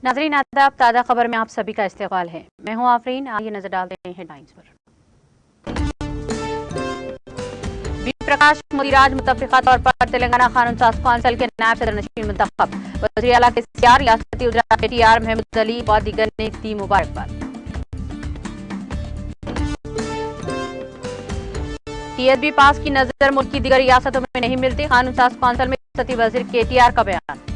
नाज़रीन आदाब, ताज़ा खबर में आप सभी का इस्तकबाल है। मैं हूं आफरीन। आइए नजर डालते हैं हेडलाइंस पर। बी प्रकाश मोदीराज मुतफ़िक़ा तौर पर तेलंगाना कानून साज कौंसिल के नायब सदर नशीन मुंतखब। वज़ीर आला के सियार रियासती उजरा KTR महमूद अली और दीगर ने दी मुबारकबाद। TSB पास की नजर मुल्क की दीगर रियासतों में नहीं मिलती, कानून साज कौंसिल में रियासती वज़ीर KTR का बयान।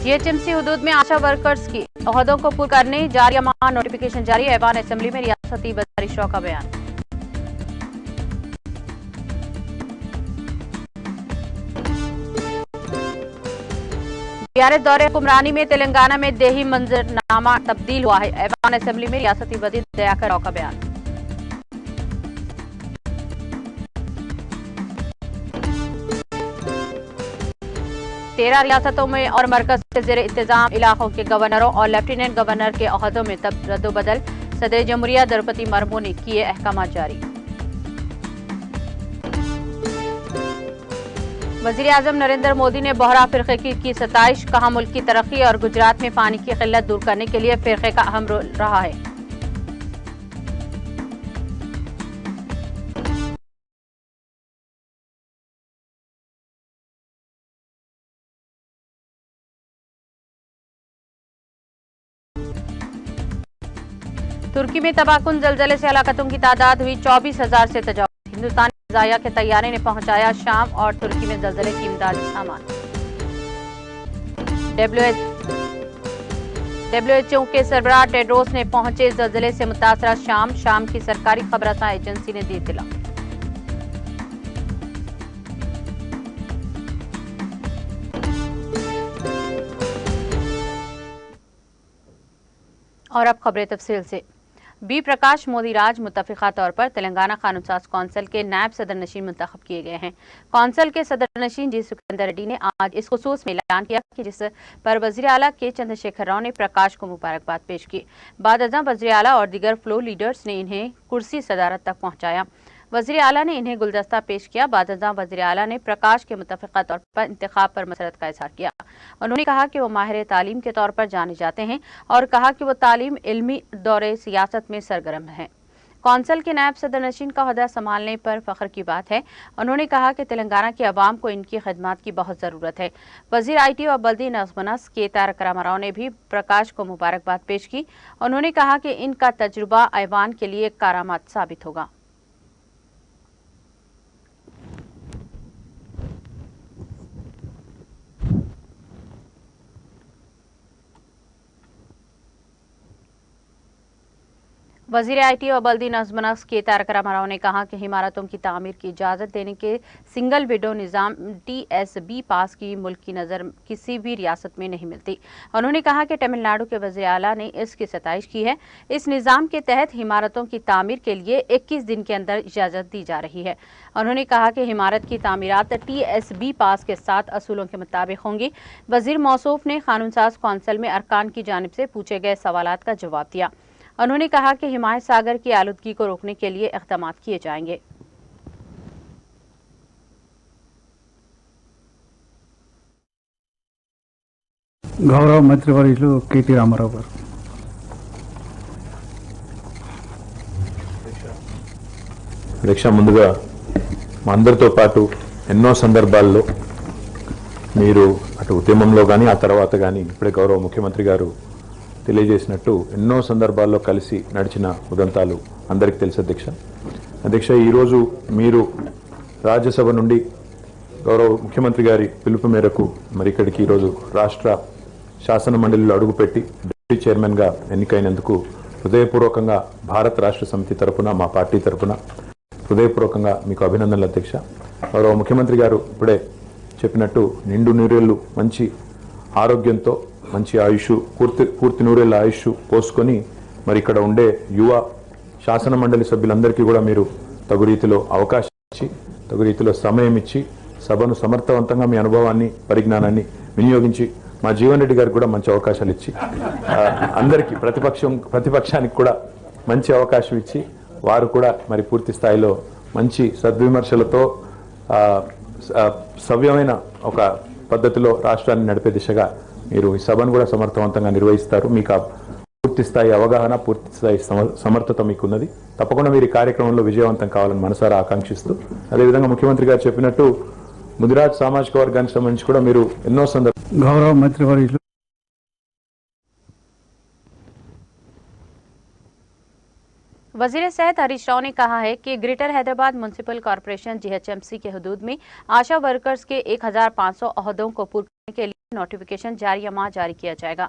GHMC हुदूद में आशा वर्कर्स की ओहदों को पूरा करने जारी माह नोटिफिकेशन जारी। ऐवान असेंबली में रियासती वज़ीर शो का बयान। ज़ियारत दौरे हुक्मरानी में तेलंगाना में देही मंजरनामा तब्दील हुआ है। ऐवान असेंबली में रियासती वज़ीर दयाकर राव का बयान। तेरह रियासतों में और मरकज के ज़ेर इंतजाम इलाकों के गवर्नरों और लेफ्टिनेंट गवर्नर के ओहदों में रद्दोबदल। सदर जमहूरिया द्रौपदी मुर्मू ने किए अहकाम जारी। वज़ीर आज़म नरेंद्र मोदी ने बोहरा फिरके की सताइश। कहा मुल्क की तरक्की और गुजरात में पानी की किल्लत दूर करने के लिए फिरके का अहम रोल रहा है। तुर्की में तबाहकुन जलजले से हलाकतों की तादाद हुई 24,000 से तजावुज़। हिंदुस्तानी फ़ज़ाइया के तैयारे ने पहुंचाया शाम और तुर्की में जलजले की इमदादी सामान। WHO के सरबराह टेड्रोस ने पहुंचे जलजले से मुतासरा शाम की सरकारी खबरसां एजेंसी ने दी इत्तला। और अब खबरें तफसील से। बी प्रकाश मोदीराज मुतफ़िक़ा तौर पर तेलंगाना कानून साज कौंसिल के नायब सदर नशीन मुंतखब किए गए हैं। कौंसिल के सदर नशीन जी सुखविंदर रेड्डी ने आज इस खुसूस में ऐलान किया कि जिस पर वज़ीर आला के चंद्रशेखर राव ने प्रकाश को मुबारकबाद पेश की। बाद अज़ां वज़ीर आला और दीगर फ्लोर लीडर्स ने इन्हें कुर्सी सदारत तक पहुंचाया। वज़ीर आला ने इन्हें गुलदस्ता पेश किया। बाद अज़ां वज़ीर आला ने प्रकाश के मुतफ़िक़ा तौर पर इंतखाब पर मसरत का इज़हार किया। उन्होंने कहा कि वो माहिर तालीम के तौर पर जाने जाते हैं और कहा कि वो तालीम इल्मी दौरे सियासत में सरगर्म हैं। कौंसिल के नायब सदर नशीन का ओहदा संभालने पर फख्र की बात है। उन्होंने कहा कि तेलंगाना के अवाम को इनकी खिदमत की बहुत ज़रूरत है। वज़ीर IT और बल्दी नज़्म-ओ-नस्क KTR रामाराव ने भी प्रकाश को मुबारकबाद पेश की। उन्होंने कहा कि इनका तजुर्बा ऐवान के लिए कारामद साबित होगा। वज़ीर IT और बल्दी नज़्म-ओ-नस्क KTR रामाराव ने कहा कि इमारतों की तामीर की इजाज़त देने के सिंगल विंडो निज़ाम TSB पास की मुल्क की नज़र किसी भी रियासत में नहीं मिलती। उन्होंने कहा कि तमिलनाडु के वज़ीर आला ने इसकी सताइश की है। इस निज़ाम के तहत इमारतों की तामीर के लिए 21 दिन के अंदर इजाज़त दी जा रही है। उन्होंने कहा कि इमारत की तामीरात TSB पास के 7 असूलों के मुताबिक होंगी। वज़ीर मौसूफ ने कानून साज कौंसिल में अरकान की जानिब से पूछे गए सवालात का जवाब दिया। उन्होंने कहा कि हिमायत सागर की आलूदगी को रोकने के लिए इक़दाम किए जाएंगे। गौरव मंत्रिवर्युలు KT రామారావు గారు। అధ్యక్ష, ముందుగా మా అందరితో పాటు ఎన్నో సందర్భాల్లో మీరు అటు ఉద్యమంలో కానీ ఆ తర్వాత కానీ ఇప్పుడే గౌరవ ముఖ్యమంత్రి గారు తెలియజేసినట్టు ఎన్నో సందర్భాల్లో కలిసి నడిచిన ఉదంతాలు అందరికీ తెలుసు అధ్యక్ష. ఈరోజు మీరు రాజ్యసభ నుండి గౌరవ ముఖ్యమంత్రి గారి పిలుపు మేరకు మరి ఇక్కడికి ఈరోజు రాష్ట్ర శాసన మండలిలో అడుగుపెట్టి డిప్యూటీ చైర్మన్గా ఎన్నికైనందుకు హృదయపూర్వకంగా భారత రాష్ట్ర సమితి తరపున మా పార్టీ తరపున హృదయపూర్వకంగా మీకు అభినందనలు అధ్యక్ష. గౌరవ ముఖ్యమంత్రి గారు ఇప్పుడే చెప్పినట్టు నిండు నూరేళ్లు మంచి ఆరోగ్యంతో మంచి ఆయుష్ పూర్తి నూరేళ్ల ఆయుష్ పోసుకొని మరి ఇక్కడ ఉండే యువ శాసన మండలి సభ్యులందరికీ కూడా మీరు తగు రీతిలో అవకాశం ఇచ్చి తగు రీతిలో సమయం ఇచ్చి సభను సమర్థవంతంగా మీ అనుభవాన్ని పరిజ్ఞానాన్ని వినియోగించి మా జీవన్ రెడ్డి గారికి కూడా మంచి అవకాశాలు ఇచ్చి అందరికీ ప్రతిపక్షానికి కూడా మంచి అవకాశం ఇచ్చి వారు కూడా మరి పూర్తి స్థాయిలో మంచి సద్విమర్శలతో సవ్యమైన ఒక పద్ధతిలో రాష్ట్రాన్ని నడిపే దిశగా మీరు ఈ సభను కూడా సమర్థవంతంగా నిర్వహిస్తారు. మీకు పూర్తి స్థాయి అవగాహన, పూర్తి స్థాయి సమర్థత మీకున్నది. తప్పకుండా మీరు ఈ కార్యక్రమంలో విజయవంతం కావాలని మనసారా ఆకాంక్షిస్తూ, అదేవిధంగా ముఖ్యమంత్రి గారు చెప్పినట్టు ముదిరాజ్ సామాజిక వర్గానికి సంబంధించి కూడా మీరు ఎన్నో గౌరవ మంత్రివర్యులు वजीर सेहत हरीश राव ने कहा है कि greater Hyderabad municipal corporation GHMC के हदूद में आशा वर्कर्स के 1500 ओहदों को पूरा करने के लिए नोटिफिकेशन जारी माह जारी किया जाएगा।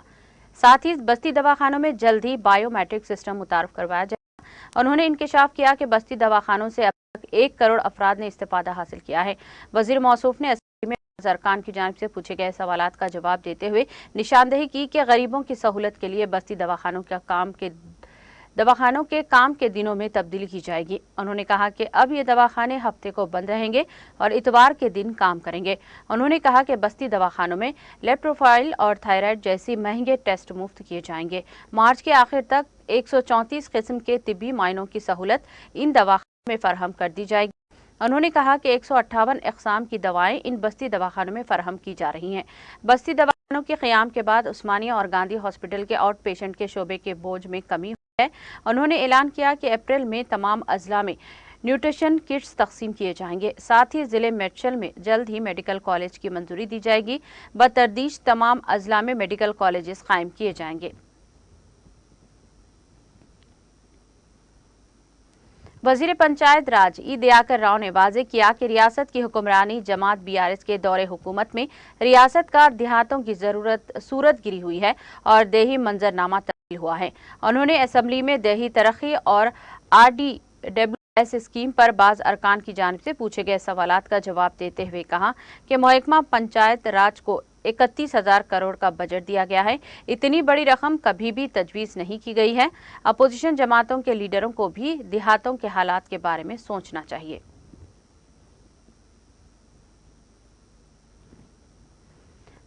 साथ ही बस्ती दवाखानों में जल्द ही बायोमेट्रिक सिस्टम मुतारफ करवाया जाएगा। उन्होंने इंकशाफ किया कि बस्ती दवाखानों से अब तक 1 करोड़ अफराद ने इस्तेफादा हासिल किया है। वजीर मौसूफ ने असेंबली में अरकान की जानिब से पूछे गए सवालात का जवाब देते हुए निशानदेही की कि गरीबों की सहूलत के लिए बस्ती दवाखानों के काम के दिनों में तब्दीली की जाएगी। उन्होंने कहा कि अब ये दवाखाने हफ्ते को बंद रहेंगे और इतवार के दिन काम करेंगे। उन्होंने कहा कि बस्ती दवाखानों में लेब प्रोफाइल और थायराइड जैसी महंगे टेस्ट मुफ्त किए जाएंगे। मार्च के आखिर तक 134 किस्म के तिब्बी मायनों की सहूलत इन दवाखानों में फराहम कर दी जाएगी। उन्होंने कहा कि 158 अक़साम की दवाएं इन बस्ती दवाखानों में फराहम की जा रही हैं। बस्ती दवाखानों के क़याम के बाद उस्मानिया और गांधी हॉस्पिटल के आउट पेशेंट के शोबे के बोझ में कमी हुई है। उन्होंने ऐलान किया कि अप्रैल में तमाम अजला में न्यूट्रिशन किट्स तकसीम किए जाएंगे। साथ ही जिले मेडशल में जल्द ही मेडिकल कॉलेज की मंजूरी दी जाएगी। बतरदीश तमाम अजला में मेडिकल कॉलेजेस कायम किए जाएंगे। वजीर पंचायत राज ई दयाकर राव ने वाजे किया कि रियासत की हुक्मरानी जमात बीआरएस के दौरे हुकूमत में रियासत का देहातों की सूरत गिरी हुई है और देही मंजरनामा तब्दील हुआ है। उन्होंने असेंबली में देही तरक्की और RDWS स्कीम पर बाज़ अरकान की जानिब से पूछे गए सवालात का जवाब देते हुए कहा कि महकमा पंचायत राज को 31,000 करोड़ का बजट दिया गया है। इतनी बड़ी रकम कभी भी तजवीज़ नहीं की गई है। अपोजिशन जमातों के लीडरों को भी देहातों के हालात के बारे में सोचना चाहिए।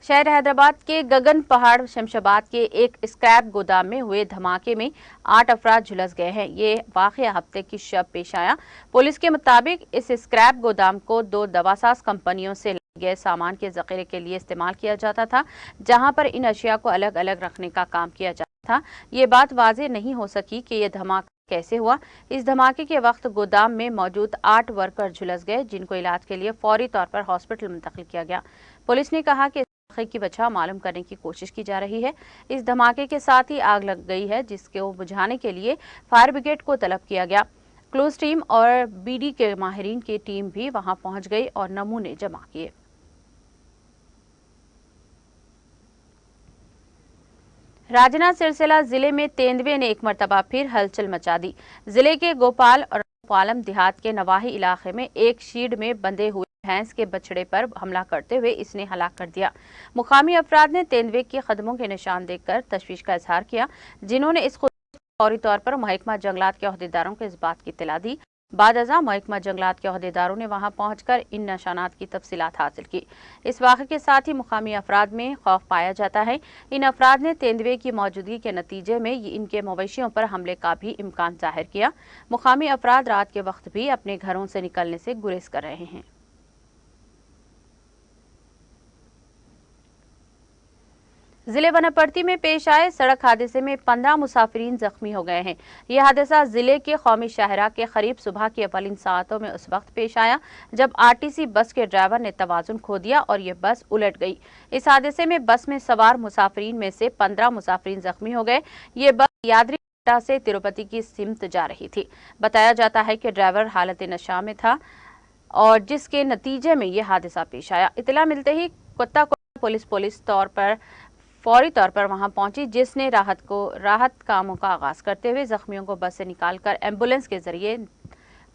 शहर हैदराबाद के गगन पहाड़ शमशाबाद के एक स्क्रैप गोदाम में हुए धमाके में 8 अफराद झुलस गए हैं। ये वाक़या हफ्ते की शब पेश आया। पुलिस के मुताबिक इस स्क्रैप गोदाम को 2 दवासाज कंपनियों से गए सामान के ज़ख़ीरे के लिए इस्तेमाल किया जाता था, जहां पर इन अशिया को अलग अलग रखने का काम किया जाता था। ये बात वाज़ेह नहीं हो सकी कि यह धमाका कैसे हुआ। इस धमाके के वक्त गोदाम में मौजूद 8 वर्कर झुलस गए, जिनको इलाज के लिए फौरी तौर पर हॉस्पिटल मुंतकिल किया गया। पुलिस ने कहा कि की वजह मालूम करने की कोशिश की जा रही है। इस धमाके के साथ ही आग लग गई है, जिसको बुझाने के लिए फायर ब्रिगेड को तलब किया गया। क्लोज टीम और बीडी के माहिरीन की टीम भी वहां पहुंच गई और नमूने जमा किए। राजनाथ सिलसिला जिले में तेंदुए ने एक मरतबा फिर हलचल मचा दी। जिले के गोपाल और पालम देहात के नवाही इलाके में एक शीड में बंधे हुए भैंस के बछड़े पर हमला करते हुए इसने हलाक कर दिया। मुकामी अफराद ने तेंदुए के कदमों के निशान देखकर तशवीश का इजहार किया, जिन्होंने इस फौरी तौर पर महकमा जंगलात के अहदेदारों को इस बात की इत्तला दी। बाद अज़ा महकमा जंगलात के अहदेदारों ने वहां पहुंचकर इन निशानात की तफसीलात हासिल की। इस वाक़े के साथ ही मुकामी अफराद में खौफ पाया जाता है। इन अफराद ने तेंदुए की मौजूदगी के नतीजे में इनके मवेशियों पर हमले का भी इम्कान जाहिर किया। मुकामी अफराद रात के वक्त भी अपने घरों से निकलने से गुरेज कर रहे हैं। जिले वनपर्ती में पेश आए सड़क हादसे में 15 मुसाफिरीन जख्मी हो गए हैं। यह हादसा जिले के कौमी शाहरा के करीब सुबह की अवलिन सातों में उस वक्त पेश आया जब आरटीसी बस के ड्राइवर ने तवाजुन खो दिया और यह बस उलट गई। इस हादसे में बस में सवार मुसाफिरीन में से 15 मुसाफिरीन जख्मी हो गए। ये बस यादरी से तिरुपति की सिमत जा रही थी। बताया जाता है कि ड्राइवर हालत नशा में था और जिसके नतीजे में यह हादसा पेश आया। इतला मिलते ही कुत्ता पुलिस फौरी तौर पर वहां पहुंची, जिसने राहत कामों का आगाज करते हुए जख्मियों को बस से निकालकर एम्बुलेंस के जरिए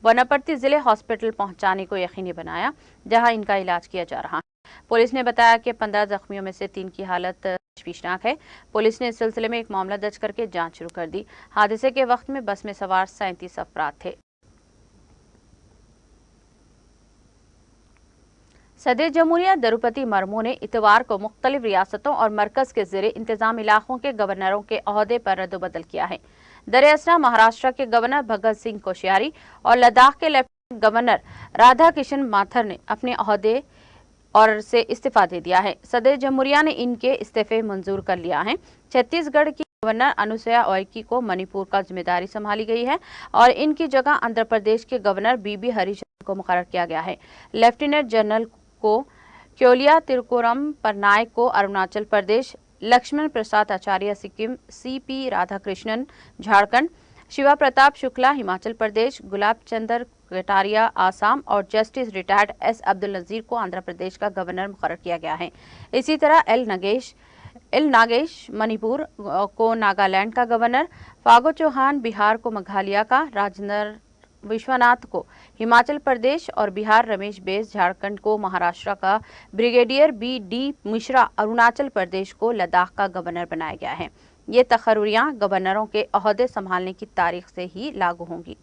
वनपर्ती जिले हॉस्पिटल पहुंचाने को यकीनी बनाया, जहां इनका इलाज किया जा रहा है। पुलिस ने बताया कि 15 जख्मियों में से 3 की हालत तशवीशनाक है। पुलिस ने इस सिलसिले में एक मामला दर्ज करके जांच शुरू कर दी। हादसे के वक्त में बस में सवार 37 अफराद थे। सदर जमहूरिया द्रौपदी मुर्मू ने इतवार को मुख्तलिफ रियासतों और मरकज के ज़ेरे इंतजाम इलाकों के गवर्नरों के अहदे पर रद्दबदल किया है। दरअसल महाराष्ट्र के गवर्नर भगत सिंह कोश्यारी और लद्दाख के लेफ्टिनेंट गवर्नर राधा किशन माथुर ने अपने ओहदे और से इस्तीफा दे दिया है। सदर जमहूरिया ने इनके इस्तीफे मंजूर कर लिया है। छत्तीसगढ़ की गवर्नर अनुसुईया उइके को मणिपुर का जिम्मेदारी संभाली गई है और इनकी जगह आंध्र प्रदेश के गवर्नर बीबी हरिचंद्रन को मुकर्रर किया गया है। लेफ्टिनेंट जनरल को क्योलिया तिरुपुरम पटनायक को अरुणाचल प्रदेश, लक्ष्मण प्रसाद आचार्य सिक्किम, सीपी राधाकृष्णन झारखंड, शिवा प्रताप शुक्ला हिमाचल प्रदेश, गुलाब चंद्र कटारिया आसाम और justice retired S Abdul Nazeer को आंध्र प्रदेश का गवर्नर मुकर्रर किया गया है। इसी तरह एल नागेश मणिपुर को नागालैंड का गवर्नर, फागु चौहान बिहार को मेघालय का, राजेंद्र विश्वनाथ को हिमाचल प्रदेश और बिहार, रमेश बैस झारखंड को महाराष्ट्र का, ब्रिगेडियर बी.डी. मिश्रा अरुणाचल प्रदेश को लद्दाख का गवर्नर बनाया गया है। ये तकर्रियां गवर्नरों के ओहदे संभालने की तारीख से ही लागू होंगी।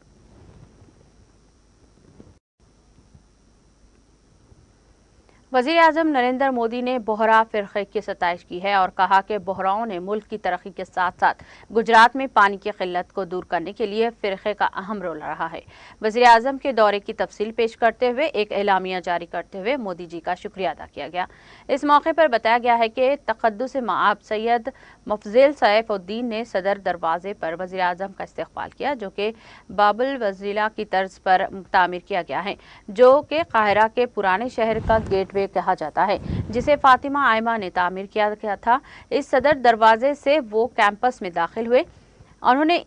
वज़ीर-ए-आज़म नरेंद्र मोदी ने बोहरा फिरके की सताइश की है और कहा कि बोहराओं ने मुल्क की तरक्की के साथ साथ गुजरात में पानी की किल्लत को दूर करने के लिए फिरके का अहम रोल रहा है। वज़ीर-ए-आज़म के दौरे की तफसील पेश करते हुए एक एलामिया जारी करते हुए मोदी जी का शुक्रिया अदा किया गया। इस मौके पर बताया गया है कि तक़द्दुस-ए-मआब सैयद मुफज़्ज़ल सैफुद्दीन ने सदर दरवाजे पर वज़ीर-ए-आज़म का इस्तकबाल किया, जो कि बाबुल वज़ीला की तर्ज पर तामीर किया गया है, जो कि काहिरा के पुराने शहर का गेटवे कहा जाता है, जिसे फातिमा आयमा ने तामीर किया गया था। इस सदर दरवाजे से वो कैंपस में दाखिल हुए। उन्होंने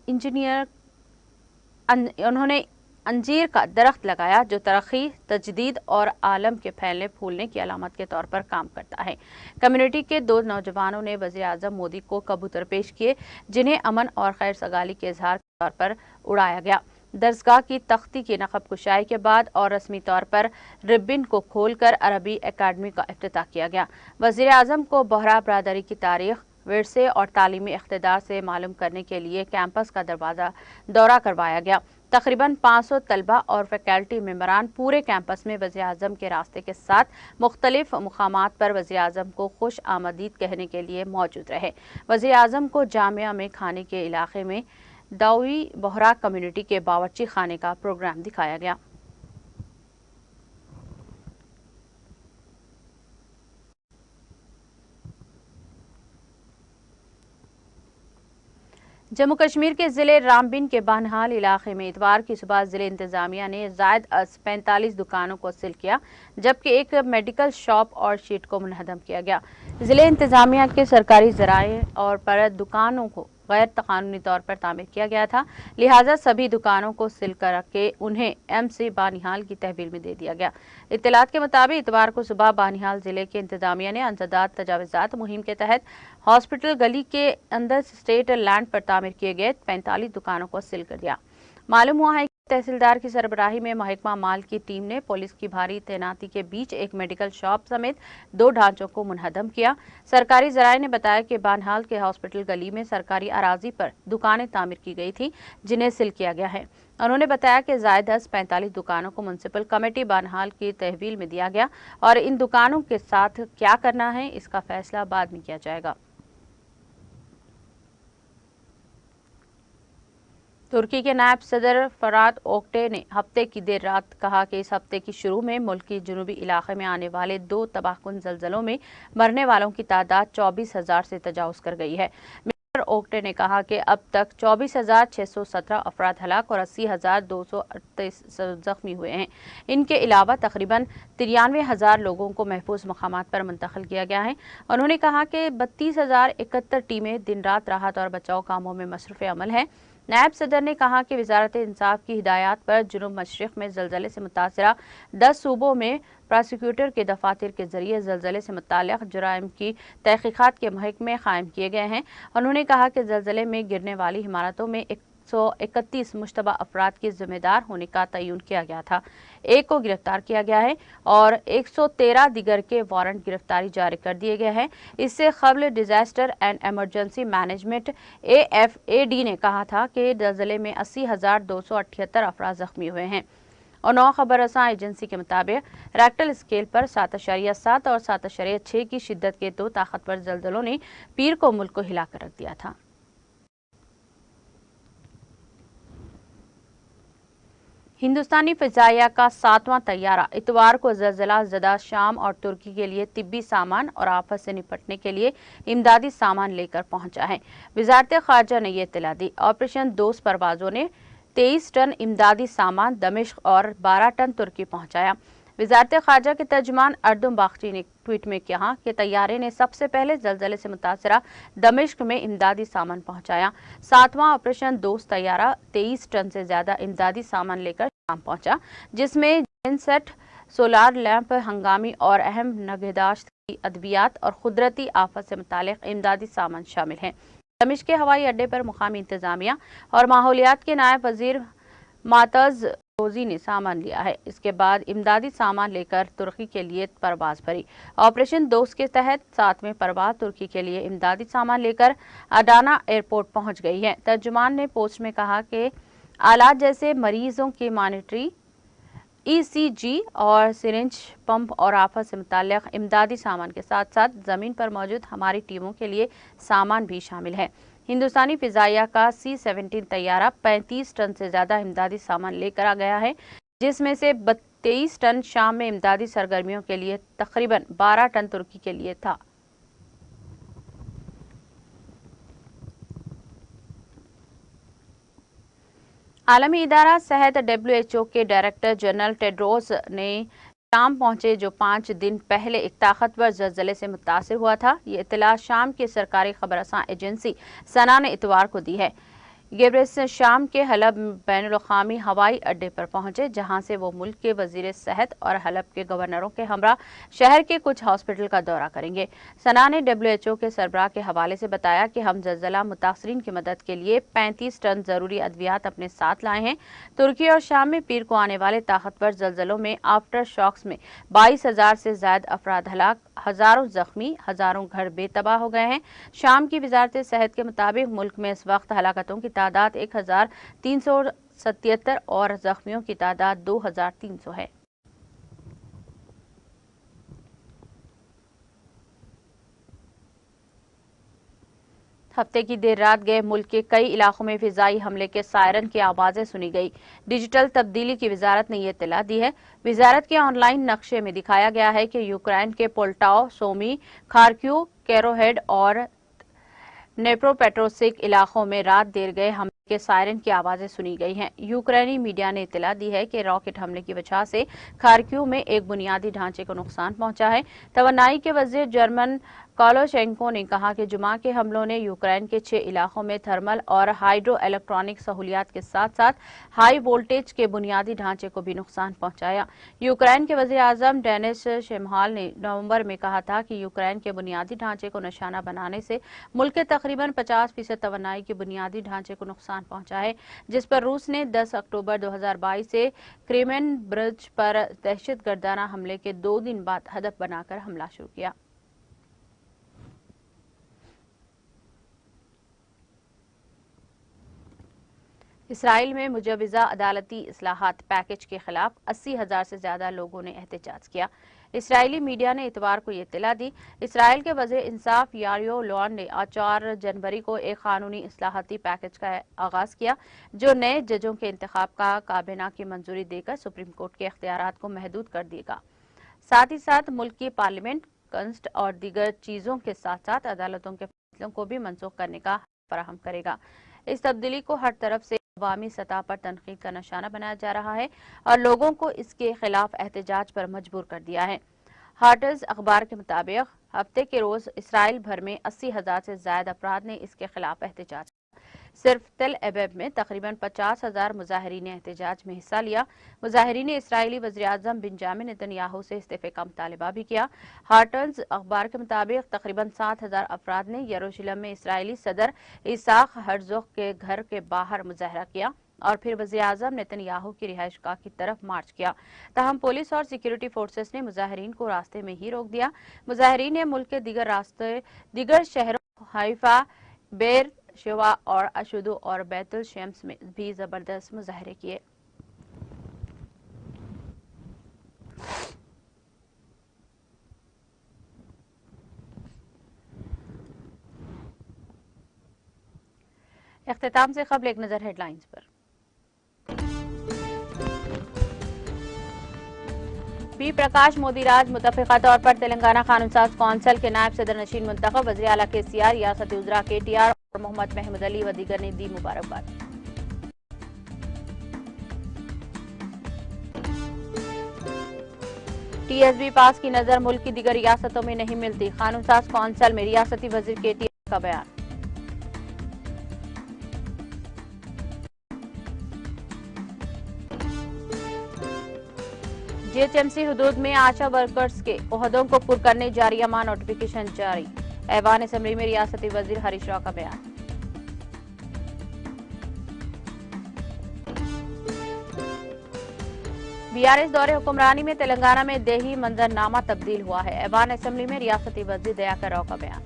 अंजीर का दरख्त लगाया, जो तरक्की, तजदीद और आलम के फैलने फूलने की अलामत के तौर पर काम करता है। कम्युनिटी के 2 नौजवानों ने वज़ीर-ए-आज़म मोदी को कबूतर पेश किए, जिन्हें अमन और खैर सगाली के इजहार के तौर पर उड़ाया गया। दरसगाह की तख्ती की नक़ब कुशाई के बाद और रस्मी तौर पर रिब्बिन को खोलकर अरबी एकेडमी का इफ्तिताह किया गया। वज़ीर-ए-आज़म को बोहरा बरादरी की तारीख, विरसे और तालीमी इक़्तिदार से मालूम करने के लिए कैंपस का दौरा करवाया गया। तकरीबन 500 तलबा और फैकल्टी मेंबरान पूरे कैंपस में वज़ीर-ए-आज़म के रास्ते के साथ मुख्तलिफ मुकामात पर वज़ीर-ए-आज़म को खुश आमदीद कहने के लिए मौजूद रहे। वज़ीर-ए-आज़म को जामिया में खाने के इलाके में दावी बोहरा कम्युनिटी के बावर्ची खाने का प्रोग्राम दिखाया गया। जम्मू कश्मीर के जिले रामबिन के बानहाल इलाके में इतवार की सुबह जिले इंतजामिया ने जायद 45 दुकानों को सील किया, जबकि एक मेडिकल शॉप और शीट को मुनहदम किया गया। जिले इंतजामिया के सरकारी ज़राए और पर दुकानों को गैर कानूनी तौर पर तामीर किया गया था, लिहाजा सभी दुकानों को सील करके उन्हें MC बानिहाल की तहवील में दे दिया गया। इत्तलात के मुताबिक इतवार को सुबह बानिहाल जिले के इंतजामिया ने अंसदाद तजावुज़ात मुहिम के तहत हॉस्पिटल गली के अंदर स्टेट लैंड पर तामीर किए गए 45 दुकानों को सील कर दिया। मालूम हुआ है कि तहसीलदार की सरबराही में महकमा माल की टीम ने पुलिस की भारी तैनाती के बीच एक मेडिकल शॉप समेत 2 ढांचों को मुनहदम किया। सरकारी ज़राए ने बताया कि बानहाल के हॉस्पिटल गली में सरकारी अराजी पर दुकानें तामीर की गई थी, जिन्हें सील किया गया है। उन्होंने बताया कि जायद 45 दुकानों को म्युनिसिपल कमेटी बानहाल की तहवील में दिया गया और इन दुकानों के साथ क्या करना है, इसका फैसला बाद में किया जाएगा। तुर्की के नायब सदर फराद ओक्टे ने हफ्ते की देर रात कहा कि इस हफ्ते की शुरू में मुल्क की जनूबी इलाके में आने वाले 2 तबाहकुन ज़लज़लों में मरने वालों की तादाद 24,000 से तजावुज़ कर गई है। मिस्टर ओक्टे ने कहा कि अब तक 24,617 अफराद हलाक और 80,238 जख्मी हुए हैं। इनके अलावा तकरीबन 93,000 लोगों को महफूज मकामात पर मुंतकिल किया गया है। उन्होंने कहा कि 32,071 टीमें दिन रात राहत और बचाव कामों में मसरूफ़ अमल हैं। नायब सदर ने कहा कि वजारत इंसाफ की हिदायत पर जुनूब मशरिक़ में ज़लज़ले से मुतासिरा 10 सूबों में प्रोसिक्यूटर के दफातर के जरिए ज़लज़ले से मुताल्लिक़ जुराइम की तहक़ीक़ात के महकमे कायम किए गए हैं। उन्होंने कहा कि ज़लज़ले में गिरने वाली इमारतों में 131 मुश्तबा अफराद के ज़िम्मेदार होने का तयन किया गया था। एक को गिरफ्तार किया गया है और 113 दिगर के वारंट गिरफ्तारी जारी कर दिए गए हैं। इससे क़ब्ल disaster and emergency management AFAD ने कहा था कि ज़लज़ले में 80,278 अफराद ज़ख्मी हुए हैं। और 9 खबर रसां एजेंसी के मुताबिक रेक्टल स्केल पर 7.7 और 7.6 की शिद्दत के 2 ताकतवर ज़लज़लों ने पीर को मुल्क को हिला कर रख दिया था। हिंदुस्तानी फिजाइया का 7वां तैयारा इतवार को ज़लज़ला ज़दा शाम और तुर्की के लिए तिब्बी सामान और आफत से निपटने के लिए इमदादी सामान लेकर पहुंचा है। वज़ारत ख़ारजा ने यह इत्तला दी। ऑपरेशन दोस्त परवाज़ों ने 23 टन इमदादी सामान दमिश्क और 12 टन तुर्की पहुंचाया। वज़ारत ख़ारजा के तर्जुमान अर्दुम बागची ने ट्वीट में कहा कि तैयारे ने सबसे पहले ज़लज़ले से मुतासरा दमिश्क में इमदादी सामान पहुंचाया। 7वां ऑपरेशन दोस्त तैयारा 23 टन से ज्यादा इमदादी सामान लेकर शाम पहुंचा, जिसमें जेनसेट, सोलार लैंप, हंगामी और अहम नगहदाश्त की अद्वियात और कुदरती आफत से मुतालिक इमदादी सामान शामिल हैं। दमिश्क के हवाई अड्डे पर मुकामी इंतजामिया और माहौलियात के नायब वजीर मातज रोजी ने सामान लिया है। इसके बाद इमदादी सामान लेकर तुर्की के लिए परवाज भरी। ऑपरेशन दोस्त के तहत 7वें परवाज तुर्की के लिए इमदादी सामान लेकर अडाना एयरपोर्ट पहुंच गई है। तर्जुमान ने पोस्ट में कहा कि आलात जैसे मरीजों की मॉनिटरी, ECG और सिरिंज, पंप और आफत से मुताल्लिक इमदादी सामान के साथ साथ जमीन पर मौजूद हमारी टीमों के लिए सामान भी शामिल है। हिंदुस्तानी फिजाइया का C-17 तैयारा 35 टन से ज्यादा इमदादी सामान लेकर आ गया है, जिसमें से 23 टन शाम में इमदादी सरगर्मियों के लिए, तकरीबन 12 टन तुर्की के लिए था। आलमी इदारा सेहत WHO के डायरेक्टर जनरल टेड्रोस ने शाम पहुंचे, जो 5 दिन पहले एक ताकतवर ज़लज़ले से मुतासिर हुआ था। ये इत्तला शाम की सरकारी खबरसां एजेंसी सना ने इतवार को दी है। गेब्रेस शाम के हलब बैनुल-अक़वामी हवाई अड्डे पर पहुंचे, जहां से वो मुल्क के वजीर सेहत और हलब के गवर्नरों के हमरा शहर के कुछ हॉस्पिटल का दौरा करेंगे। सना ने WHO के सरबराह के हवाले से बताया कि हम ज़लज़ला मुतासरीन की मदद के लिए 35 टन ज़रूरी अद्वियात अपने साथ लाए हैं। तुर्की और शाम में पीर को आने वाले ताकतवर ज़लज़लों में आफ्टर शॉक्स में 22,000 से ज़ायद अफराद हलाक, हज़ारों जख्मी, हज़ारों घर बेतबाह हो गए हैं। शाम की वजारत सेहत के मुताबिक मुल्क में इस वक्त हलाकतों की तादाद 1377 और जख्मियों की तादाद 2300 है। हफ्ते की देर रात गए मुल्क के कई इलाकों में फिजाई हमले के सायरन की आवाजें सुनी गई। डिजिटल तब्दीली की वजारत ने यह इत्तला दी है। वजारत के ऑनलाइन नक्शे में दिखाया गया है कि यूक्रेन के पोल्टाओ, सोमी, खार्क्यू, कैरोहेड और नेप्रोपेट्रोव्स्क इलाकों में रात देर गए हमले के सायरन की आवाजें सुनी गई हैं। यूक्रेनी मीडिया ने इत्तला दी है कि रॉकेट हमले की वजह से खार्क्यू में एक बुनियादी ढांचे को नुकसान पहुंचा है। तवानाई के वजीर जर्मन कोलोशेंको ने कहा कि जुमा के हमलों ने यूक्रेन के 6 इलाकों में थर्मल और हाइड्रो इलेक्ट्रॉनिक सहूलियात के साथ साथ हाई वोल्टेज के बुनियादी ढांचे को भी नुकसान पहुंचाया। यूक्रेन के वजीर आजम डेनिस शिमहाल ने नवंबर में कहा था कि यूक्रेन के बुनियादी ढांचे को निशाना बनाने से मुल्क के तकरीबन 50% तवानाई के बुनियादी ढांचे को नुकसान पहुंचा है, जिस पर रूस ने 10 अक्टूबर 2022 से क्रेमेन ब्रिज पर दहशतगर्दाना हमले के 2 दिन बाद हदफ बनाकर हमला शुरू किया। इसराइल में मुजवज़ा अदालती इस्लाहात पैकेज के खिलाफ 80,000 से ज्यादा लोगों ने एहतजाज किया। इसराइली मीडिया ने इतवार को ये इत्तला दी। इसराइल के वज़ीर इंसाफ यारियो लोन ने 4 जनवरी को एक कानूनी इस्लाहाती पैकेज का आगाज किया, जो नए जजों के इंतखाब का काबीना की मंजूरी देकर सुप्रीम कोर्ट के इख्तियारात को महदूद कर देगा। साथ ही साथ मुल्क की पार्लियामेंट, कंस्ट और दीगर चीजों के साथ साथ अदालतों के फैसलों को भी मनसूख करने का फराहम करेगा। इस तब्दीली को हर तरफ से अवामी सतह पर तनकीद का निशाना बनाया जा रहा है और लोगों को इसके खिलाफ एहतजाज पर मजबूर कर दिया है। हार्टर्स अखबार के मुताबिक हफ्ते के रोज इसराइल भर में 80,000 से ज्यादा अफराद ने इसके खिलाफ एहतजाज किया। सिर्फ तेल अबीब में तकरीबन 50,000 मुजाहिरीन ने एहतजाज में हिस्सा लिया। मुजाहिरीन ने इसराइली वज़ीर आज़म बेंजामिन नेतन्याहू से इस्तीफे का मुतालबा भी किया। हार्टर्स अखबार के मुताबिक तकरीबन 7,000 अफराद ने यरूशलेम में इसराइली सदर इसाक हर्ज़ोग के घर के बाहर मुजाहरा किया और फिर वज़ीर आज़म नेतन्याहू की रिहाइशगाह की तरफ मार्च किया। ताहम पुलिस और सिक्योरिटी फोर्सेस ने मुजाहिरीन को रास्ते में ही रोक दिया। मुजाहिरीन ने मुल्क के दीगर शहरों हाइफा, बेर शिवा और अशुदो और बैतुल शम्स में भी जबरदस्त मुजाहरे किए। इख्तिताम से कबल एक नजर हेडलाइंस पर। बी प्रकाश मोदी राज मुतफ़िक़ा तौर पर तेलंगाना कानून साज कौंसिल के नायब सदर नशीन मुंतखब वज़ीर आला KCR, रियासती उज़रा KTR और मोहम्मद महमूद अली व दीगर ने दी मुबारकबाद। TSB पास की नजर मुल्क की दीगर रियासतों में नहीं मिलती, कानून साज कौंसिल में रियासती वज़ीर KTR का बयान। GHMC हुदूद में आशा वर्कर्स के ओहदों को पुर करने जारियामा नोटिफिकेशन जारी, ऐवान असम्बली में रियासती वजीर हरीश राव का बयान। BRS दौरे हुक्मरानी में तेलंगाना में देही मंजरनामा तब्दील हुआ है, ऐवान असम्बली में रियासती वजीर दयाकर राव का बयान।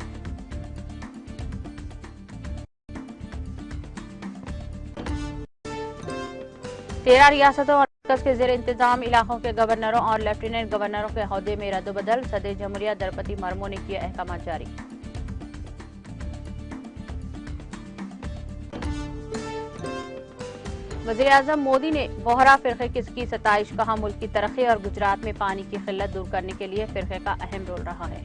तेरह रियासतों और मरकज के जेर इंतजाम इलाकों के गवर्नरों और लेफ्टिनेंट गवर्नरों के अहदे में रद्दबदल, सदर जमहूरिया द्रौपदी मुर्मू ने किए अहकाम जारी। वज़ीर आज़म मोदी ने बोहरा फिरके की सताइश, कहा मुल्क की तरक्की और गुजरात में पानी की किल्लत दूर करने के लिए फिरके का अहम रोल रहा है।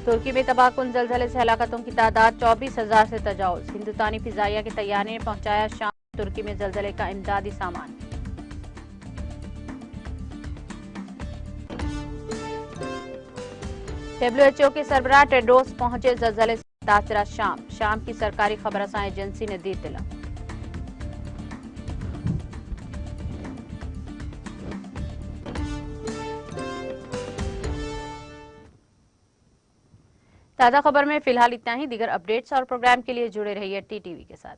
तुर्की में तबाहकुन ज़लज़ले से हलाकतों की तादाद 24,000 से तजावुज़, हिंदुस्तानी फिजाइया के तैयारी ने पहुंचाया शाम तुर्की में ज़लज़ले का इमदादी सामान। WHO के सरबराह टेड्रोस पहुंचे ज़लज़ले से मुतासिरा शाम की सरकारी खबरसां एजेंसी ने दी इत्तला। ताज़ा खबर में फिलहाल इतना ही। दीगर अपडेट्स और प्रोग्राम के लिए जुड़े रहिए TTV के साथ।